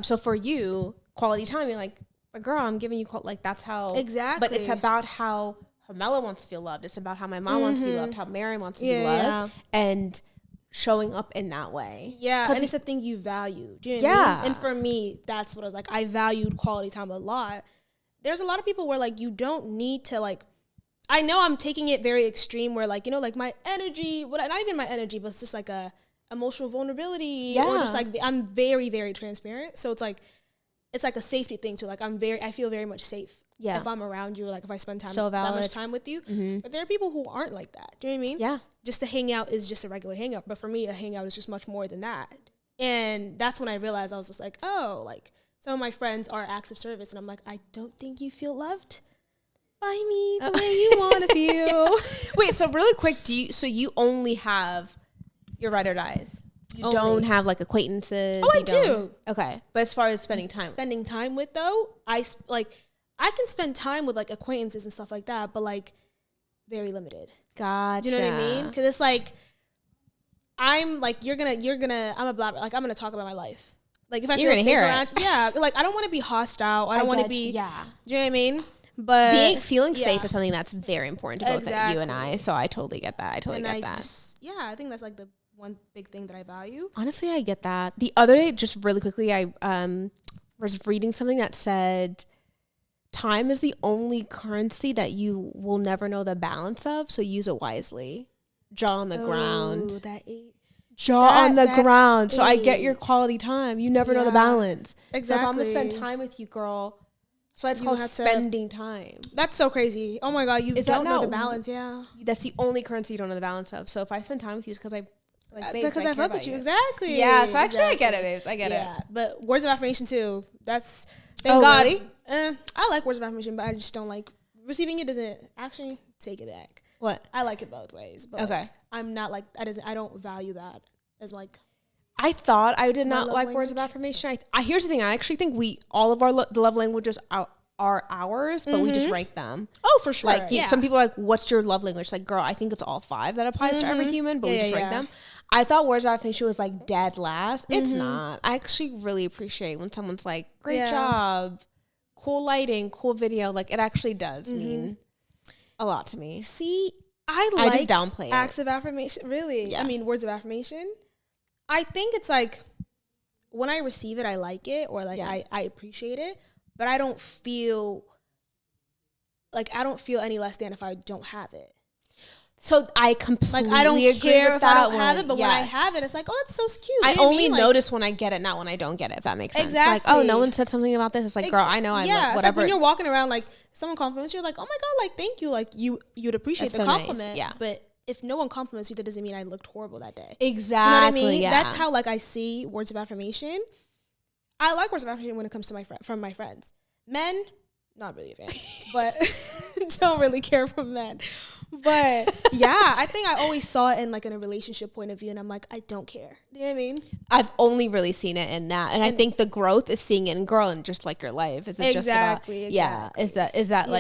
So for you, quality time, you're like, but girl, I'm giving you like that's how exactly. But it's about how Hermela wants to feel loved. It's about how my mom wants to be loved, how Mary wants to be loved, and showing up in that way. Yeah, and it's a thing you value. Do you know what I mean? And for me, that's what I was like. I valued quality time a lot. There's a lot of people where like you don't need to like. I know I'm taking it very extreme where like, you know, like my energy, not even my energy, but it's just like a emotional vulnerability or just like I'm very, very transparent. So it's like a safety thing too. Like I feel very much safe if I'm around you, like if I spend that much time with you. But there are people who aren't like that. Do you know what I mean? Yeah. Just a hangout is just a regular hangout. But for me, a hangout is just much more than that. And that's when I realized I was just like, oh, like some of my friends are acts of service. And I'm like, I don't think you feel loved by me the way you want to feel. Wait, so really quick, you only have your ride or dies? You don't have like acquaintances? Oh, I do. Okay, but as far as spending time with though, I can spend time with like acquaintances and stuff like that, but like very limited. Gotcha. Do you know what I mean? Because it's like I'm like I'm a blabber. Like I'm gonna talk about my life. Like if I feel safe around, like I don't want to be hostile. I don't want to be. Yeah. Do you know what I mean? But feeling safe is something that's very important to both you and I. So I totally get that. I think that's like the one big thing that I value. Honestly, I get that. The other day, just really quickly, I was reading something that said time is the only currency that you will never know the balance of, so use it wisely. Jaw on the ground. Jaw on the ground. So I get your quality time. You never know the balance. Exactly. So if I'm going to spend time with you, girl, so it's called spending time. That's so crazy. Oh my God, you don't know the balance, yeah. That's the only currency you don't know the balance of. So if I spend time with you, it's because I because I fuck with you. Exactly. Yeah, so actually I get it, babes. I get it. But words of affirmation too. That's thank God. Really? I like words of affirmation, but I just don't like receiving it. Doesn't actually take it back. What? I like it both ways. But okay. Like, I'm not like I don't value that as like. I thought I did not like words of affirmation. Here's the thing. I actually think all of the love languages are ours, but we just rank them. Oh, for sure. Like some people are like, what's your love language? Like, girl, I think it's all 5 that applies to every human, but we just rank them. I thought words of affirmation was like dead last. It's not. I actually really appreciate when someone's like, great job, cool lighting, cool video. Like, it actually does mean a lot to me. See, I just downplay acts of affirmation. Really? Yeah. I mean, words of affirmation. I think it's like when I receive it, I like it, or like I appreciate it, but I don't feel any less than if I don't have it. So I completely I don't care if I don't have it, but when I yes. have it, it's like, oh, that's so cute. I only notice when I get it, not when I don't get it, if that makes sense. Exactly. It's like, oh, no one said something about this. It's like, girl, I know I like whatever. It's like when you're walking around, like, someone compliments you, you're like, oh my God, like, thank you. Like, you'd appreciate the compliment. Nice. Yeah. But if no one compliments you, that doesn't mean I looked horrible that day. Exactly. Do you know what I mean? Yeah. That's how, like, I see words of affirmation. I like words of affirmation when it comes to from my friends. Men, not really a fan, but don't really care for men. But yeah, I think I always saw it in like in a relationship point of view, and I'm like, I don't care. You know what I mean? I've only really seen it in that, and I think the growth is seeing it in girl and just like your life. Is it just about yeah? Is that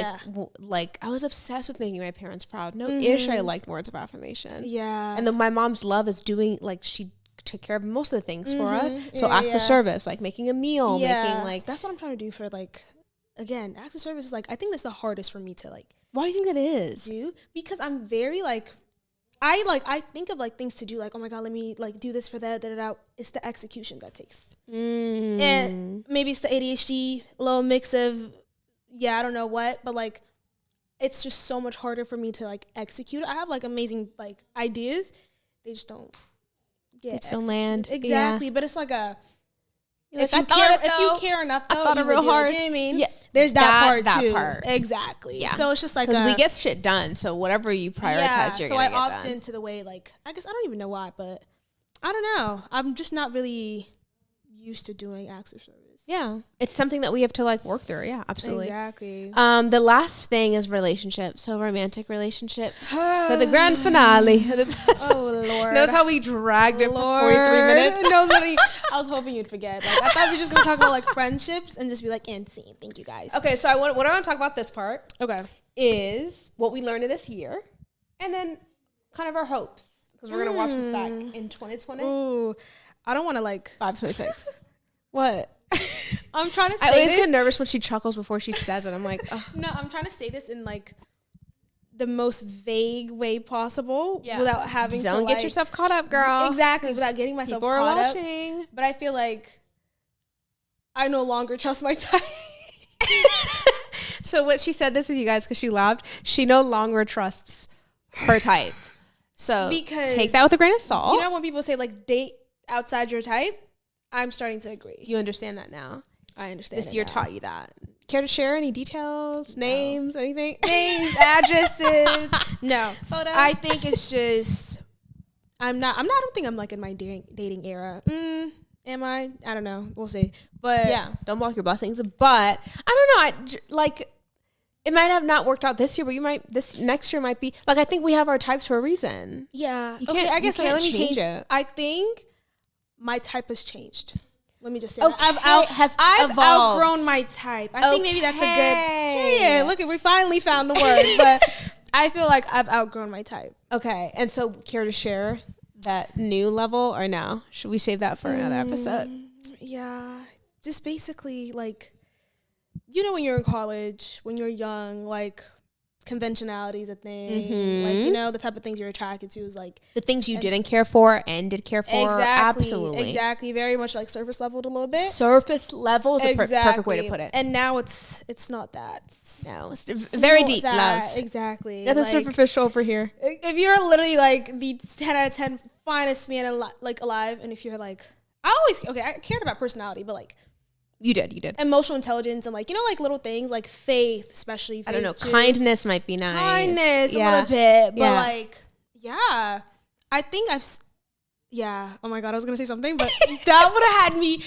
like I was obsessed with making my parents proud. No ish, I liked words of affirmation. Yeah, and then my mom's love is doing like she took care of most of the things for us. So acts of service, like making a meal, making like that's what I'm trying to do for like. Again, acts of service is like I think that's the hardest for me to like. Why do you think that is? Do because I'm very like, I think of like things to do like, oh my God, let me like do this for that. It's the execution that takes, and maybe it's the ADHD, a little mix of, I don't know what, but like, it's just so much harder for me to like execute. I have like amazing like ideas, they just don't get. Don't land exactly, but it's like a. If you care enough, though, I thought it real hard. Do you know what I mean? Yeah. There's that part too. Part. Exactly. Yeah. So it's just like because we get shit done. So whatever you prioritize, you're gonna get done. So I opt into the way like I guess I don't even know why, but I don't know. I'm just not really used to doing acts of service. Yeah, it's something that we have to like work through. Yeah, absolutely. Exactly. The last thing is relationships. So romantic relationships for the grand finale. Oh Lord! Notice how we dragged it for 43 minutes. Nobody. I was hoping you'd forget. Like, I thought we were just gonna talk about like friendships and just be like, and scene. Thank you guys. Okay, so what I want to talk about this part. Okay. Is what we learned in this year, and then kind of our hopes because we're gonna watch this back in 2020. Ooh, I don't want to like 526. What? I'm trying to say I always get nervous when she chuckles before she says it. I'm like, oh. No, I'm trying to say this in like the most vague way possible without having Don't get yourself caught up, girl. Exactly, without getting myself caught up. But I feel like I no longer trust my type. So what she said this with you guys because she laughed. She no longer trusts her type. So because take that with a grain of salt. You know when people say like date outside your type? I'm starting to agree. You understand that now? I understand. This year taught you that. Care to share any details, names, anything? Names, addresses. No. Photos? I think it's just I don't think I'm like in my dating era. Am I? I don't know. We'll see. But yeah, don't block your blessings. But I don't know. Like it might have not worked out this year, but this next year might be like I think we have our types for a reason. Yeah. Okay, I guess let me change it. I think my type has changed. Let me just say that. I've outgrown my type. I think maybe that's a good... Yeah, look, we finally found the word. But I feel like I've outgrown my type. Okay. And so care to share that new level or no? Should we save that for another episode? Yeah. Just basically like, you know when you're in college, when you're young, like conventionality is a thing. Like, you know, the type of things you're attracted to is like the things you didn't care for and did care for. Absolutely. Exactly. Very much like surface leveled a little bit. Surface level is a perfect way to put it. And now it's not that. No, it's very deep love. Exactly. Nothing superficial over here. If you're literally like the 10 out of 10 finest man alive, and if you're like, I cared about personality, but like, You did. Emotional intelligence and like, you know, like little things like faith, especially. Faith I don't know. too. Kindness might be nice. Kindness a little bit. But like, yeah. I think oh my God, I was going to say something, but that would have had me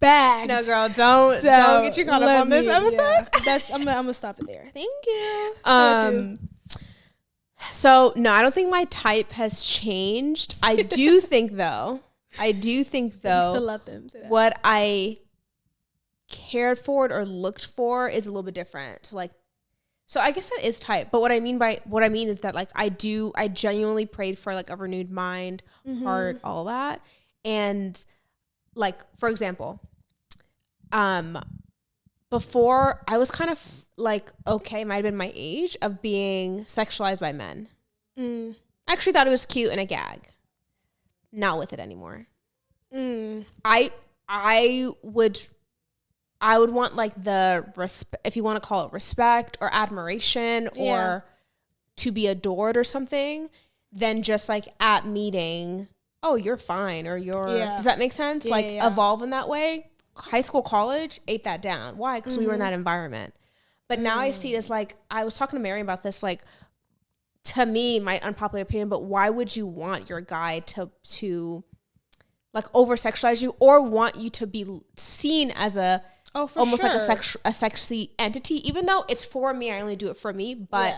bagged. No, girl, don't get you caught up on this episode. Yeah. I'm going to stop it there. Thank you. So, no, I don't think my type has changed. I do think though, I still love them. What I cared for or looked for is a little bit different. Like, so I guess that is type. But what I mean is that like I genuinely prayed for like a renewed mind, heart, all that. And like, for example, before I was kind of like, okay, might have been my age of being sexualized by men. I actually thought it was cute and a gag. Not with it anymore. I would want like the if you want to call it respect or admiration or to be adored or something, then just like at meeting, oh, you're fine or does that make sense? Evolve in that way. High school, college ate that down. Why? Because we were in that environment. But now I see it as like, I was talking to Mary about this, like, to me, my unpopular opinion, but why would you want your guy to like over sexualize you or want you to be seen as almost like a sexy entity, even though it's for me, I only do it for me, but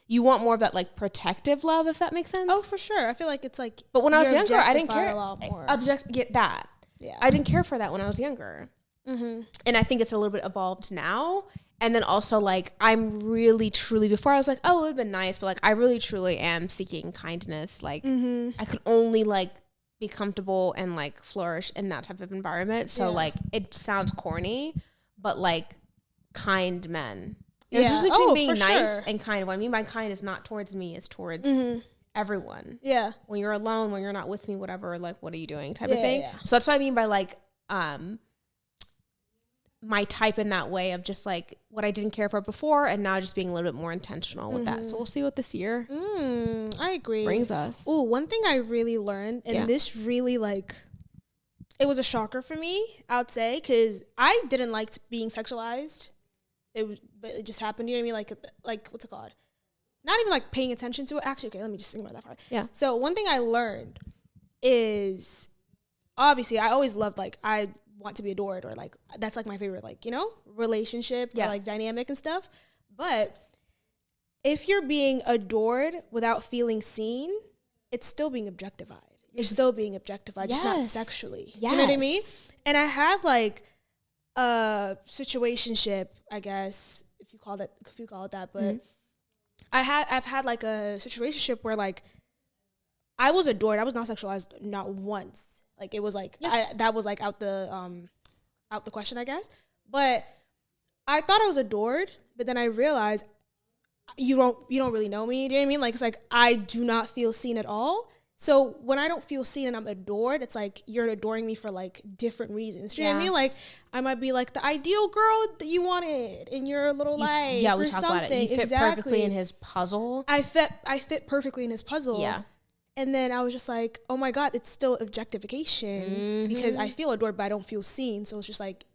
you want more of that like protective love, if that makes sense. Oh, for sure. I feel like it's like, but when I was younger, I didn't care. A lot more. Get that. Yeah. I didn't care for that when I was younger. And I think it's a little bit evolved now. And then also like, I'm really truly, before I was like, oh, it would have been nice, but like, I really truly am seeking kindness. Like I could only like be comfortable and like flourish in that type of environment. So like, it sounds corny, but like kind men. There's usually between being nice and kind. What I mean by kind is not towards me, it's towards everyone. Yeah. When you're alone, when you're not with me, whatever, like, what are you doing type of thing. Yeah. So that's what I mean by like, my type in that way of just like what I didn't care for before and now just being a little bit more intentional with that. So we'll see what this year I agree brings us. Oh, one thing I really learned, and this really like, it was a shocker for me, I would say, because I didn't like being sexualized. But it just happened, you know what I mean? Like what's it called? Not even like paying attention to it. Actually, okay, let me just think about that part. Yeah. So one thing I learned is, obviously, I always loved like, I want to be adored, or like that's like my favorite, like, you know, relationship or like dynamic and stuff. But if you're being adored without feeling seen, it's still being objectified. You're still being objectified, just not sexually. Do you know what I mean? And I had like a situationship, I guess, if you call it that, but I've had like a situationship where like I was adored. I was not sexualized not once. Like it was like that was like out the question, I guess. But I thought I was adored, but then I realized you don't really know me. Do you know what I mean? Like it's like I do not feel seen at all. So when I don't feel seen and I'm adored, it's like you're adoring me for like different reasons. Do you know what I mean? Like I might be like the ideal girl that you wanted in your little life. Yeah, we talk about it. You fit perfectly in his puzzle. I fit perfectly in his puzzle. Yeah. And then I was just like, oh my God, it's still objectification because I feel adored, but I don't feel seen. So it's just like,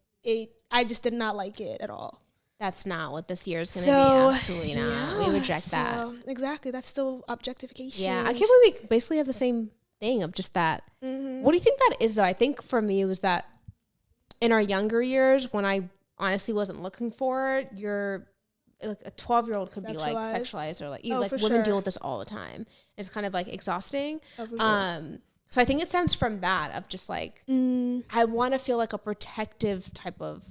I just did not like it at all. That's not what this year is going to be. Absolutely not. Yeah, we reject that. Exactly. That's still objectification. Yeah. I can't believe we basically have the same thing of just that. What do you think that is, though? I think for me, it was that in our younger years, when I honestly wasn't looking for it, like a 12-year-old could be like sexualized or like women deal with this all the time. It's kind of like exhausting. So I think it stems from that of just like I want to feel like a protective type of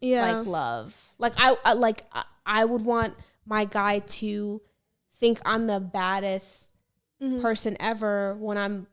like love. Like I would want my guy to think I'm the baddest person ever when I'm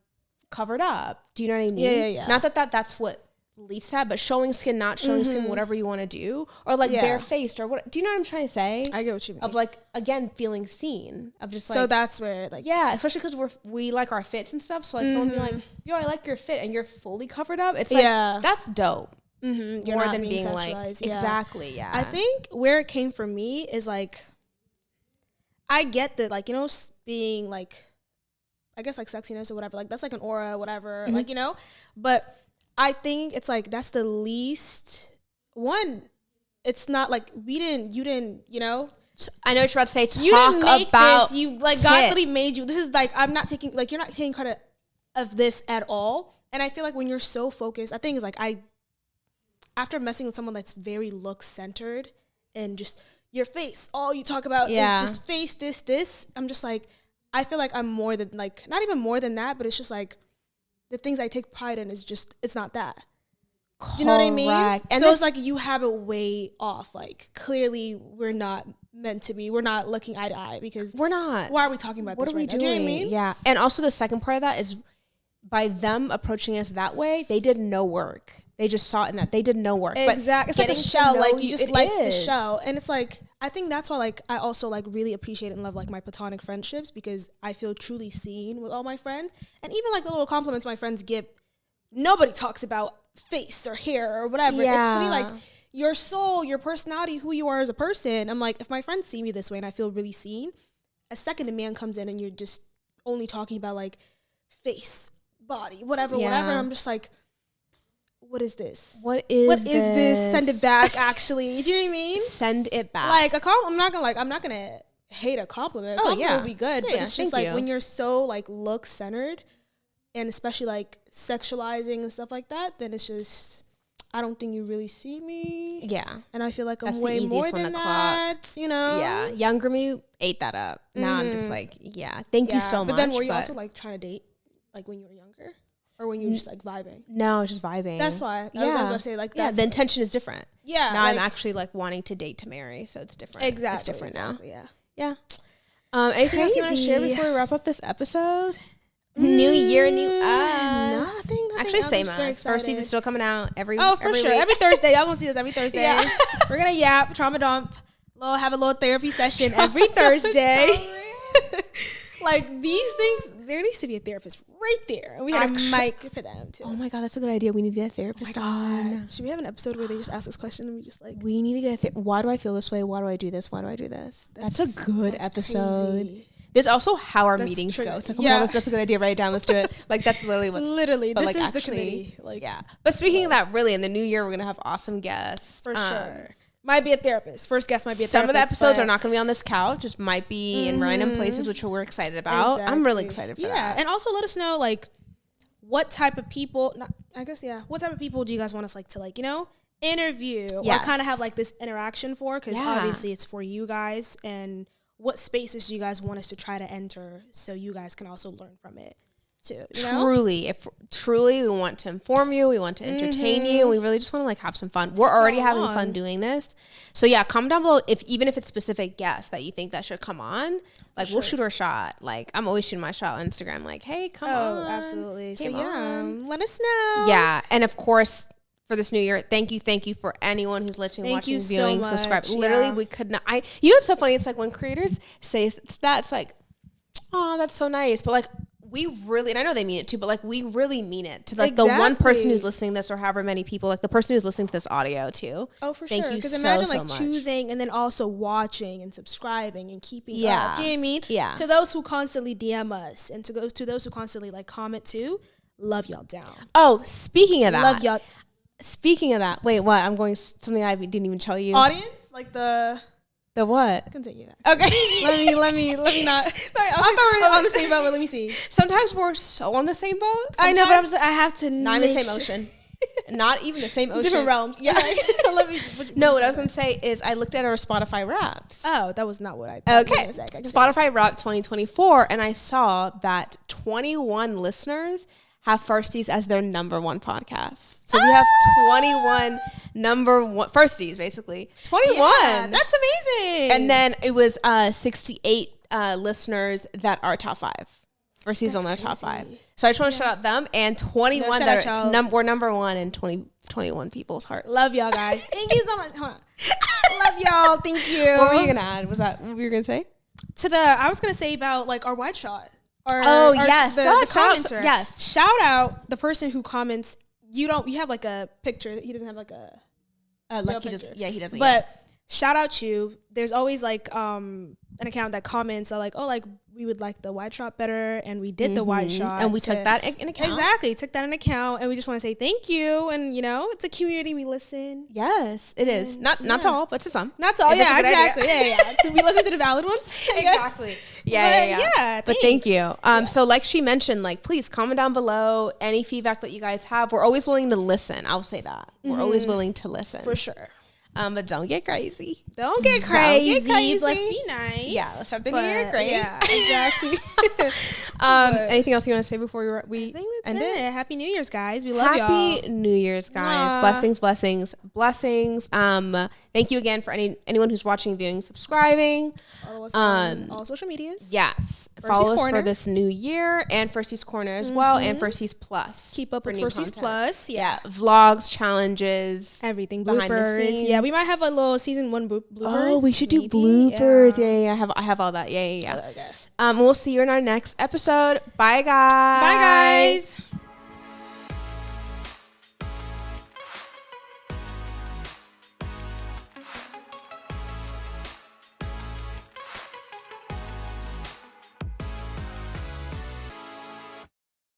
covered up. Do you know what I mean? Yeah. Not that's what least that, but showing skin, not showing skin, whatever you want to do, or like barefaced or what, do you know what I'm trying to say? I get what you mean. Of like, again, feeling seen, of just like, so that's where like, yeah, especially because we like our fits and stuff, so like someone be like, yo, I like your fit, and you're fully covered up, it's like, that's dope. You're more not than being like, exactly, I think where it came from me is like, I get that, like, you know, being like, I guess like sexiness or whatever, like that's like an aura, whatever, like, you know, but I think it's like, that's the least one. It's not like you didn't, you know, I know what you're about to say. Talk you didn't make about this. You like, God literally made you. This is like, I'm not taking, like, you're not taking credit of this at all. And I feel like when you're so focused, I think it's like, after messing with someone that's very look centered and just your face, all you talk about is just face, this, I'm just like, I feel like I'm more than, like, not even more than that, but it's just like, the things I take pride in is just, it's not that. Do you know what I mean? And so it's like, you have it way off. Like, clearly we're not meant to be. We're not looking eye to eye because we're not. Why are we talking about this right now? Doing? Do you know what I mean? Yeah. And also the second part of that is, by them approaching us that way, they did no work. They just saw it in that. They did no work. Exactly. It's like a shell. Like, you just like the shell. And it's like, I think that's why, like, I also, like, really appreciate and love, like, my platonic friendships because I feel truly seen with all my friends. And even, like, the little compliments my friends give, nobody talks about face or hair or whatever. Yeah. It's to me, like, your soul, your personality, who you are as a person. I'm like, if my friends see me this way and I feel really seen, a second a man comes in and you're just only talking about, like, face, body, whatever. I'm just like, what is this? What is this? Send it back, actually. Do you know what I mean? Send it back. Like, I'm not gonna hate a compliment. A compliment will be good, but it's just like when you're so like look centered and especially like sexualizing and stuff like that, then it's just, I don't think you really see me. Yeah. And I feel like I'm way more than that, you know? Yeah. Younger me ate that up. Now I'm just like, thank you so much. But then were you also like trying to date like when you were younger? Or when you were just like vibing? No, just vibing. That's why. I was about to say like that. Yeah, the intention is different. Yeah. Now like, I'm actually like wanting to date to marry, so it's different. Exactly. It's different now. Yeah. Anything else you want to share before we wrap up this episode? New year, new us. Nothing. Actually, same as. Firsties is still coming out every sure. week. Every Thursday. Y'all gonna see us every Thursday. Yeah. We're gonna yap, trauma dump, have a little therapy session every Thursday. Like, these things, there needs to be a therapist right there. And we had a mic for them, too. Oh, my God. That's a good idea. We need to get a therapist on. Should we have an episode where they just ask this question and we just, like... We need to get a therapist. Why do I feel this way? Why do I do this? Why do I do this? That's a good episode. Crazy. This is also how our meetings go. It's like, oh my God, that's a good idea. Write it down. Let's do it. Like, that's literally what's... Literally. This like, is actually, the committee. Like, yeah. But speaking of that, really, in the new year, we're going to have awesome guests. For sure. Might be a therapist. First guest might be a therapist. Some of the episodes are not going to be on this couch. Just might be in random places, which we're excited about. Exactly. I'm really excited for that. Yeah, and also let us know, like, what type of people, what type of people do you guys want us, like, to, like, you know, interview or kind of have, like, this interaction for? Because obviously it's for you guys. And what spaces do you guys want us to try to enter so you guys can also learn from it? Too, you know? Truly, we want to inform you. We want to entertain you. We really just want to like have some fun. We're already having fun doing this. So yeah, comment down below even if it's specific guests that you think that should come on. Like we'll shoot our shot. Like I'm always shooting my shot on Instagram. Like, hey, come on. Oh, absolutely. So let us know. Yeah, and of course for this new year, thank you for anyone who's listening, watching, viewing, subscribe. Literally, we could not. You know what's so funny? It's like when creators say that, it's like, oh, that's so nice, but like. We really, and I know they mean it too, but like we really mean it to like the one person who's listening to this or however many people, like the person who's listening to this audio too. Oh, for sure. Because imagine like choosing and then also watching and subscribing and keeping up. Do you know what I mean? Yeah. To those who constantly DM us and to those who constantly like comment too, love y'all down. Oh, speaking of that. Love y'all. Speaking of that, wait, what? I'm going something I didn't even tell you. Audience? Like the what? Continue. Okay. let me not. I thought we were on the same boat, but let me see. Sometimes we're so on the same boat. I know, but I'm just, I have to not in the same ocean. Not even the same ocean. Different realms. Yeah. What I was going to say is I looked at our Spotify Wraps. Oh, that was not what I thought. Okay. Spotify Wrap 2024, and I saw that 21 listeners have Firsties as their number one podcast. So we have 21 number one Firsties, basically. 21. Yeah, that's amazing. And then it was 68 listeners that are top 5. Firsties on the top 5. So I just want to shout out them and 21 we're number 1 in 21 people's hearts. Love y'all guys. Thank you so much. Hold on. Love y'all. Thank you. What were you gonna add? Was that what you were gonna say? I was gonna say about like our wide shot. Yes. The commenter. Yes. Shout out the person who comments. You have like a picture. He doesn't have like a real picture. He doesn't. But shout out you. There's always like an account that comments like, oh, like we would like the wide shot better, and we did the wide shot, and we took that in account. Exactly, took that in account, and we just want to say thank you. And it's a community. We listen. Yes, it is not to all, but to some. Not to all. Yeah, exactly. Yeah. So we listen to the valid ones. Exactly. Yeah. But thank you. So like she mentioned, like please comment down below any feedback that you guys have. We're always willing to listen. I'll say that. We're always willing to listen for sure. But don't get crazy. Don't get crazy. Let's be nice. Yeah, let's start the new year great. Yeah, exactly. Anything else you want to say before we I think that's end it? Happy New Year's, guys. We love y'all. Happy New Year's, guys. Blessings. Thank you again for anyone who's watching, viewing, subscribing. Follow us on all social medias. Yes. Follow us for this new year, and Firsties Corner as well, and Firsties Plus. Keep up with Firsties Plus. Yeah. Vlogs, challenges. Everything. Behind the scenes. Yeah, we might have a little season 1 bloopers. Oh, we should do bloopers. Yeah. I have all that. Yeah. Okay. We'll see you in our next episode. Bye, guys. Bye, guys.